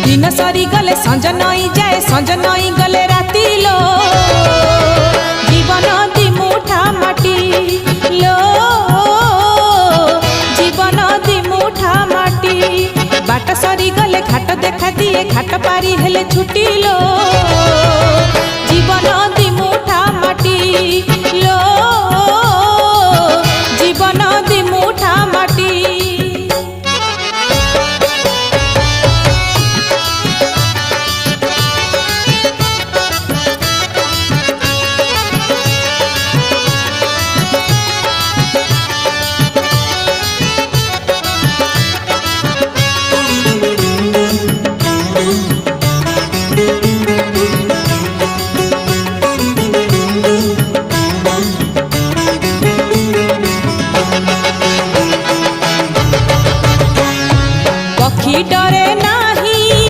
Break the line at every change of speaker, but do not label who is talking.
दिन सरी गले संज नई जाए संज नई गले राती लो जीवन दी मुठा माटी लो जीवन दी मुठा माटी बाट सरी गले घाट देखा दिए घाट पारी हेले छुटी लो।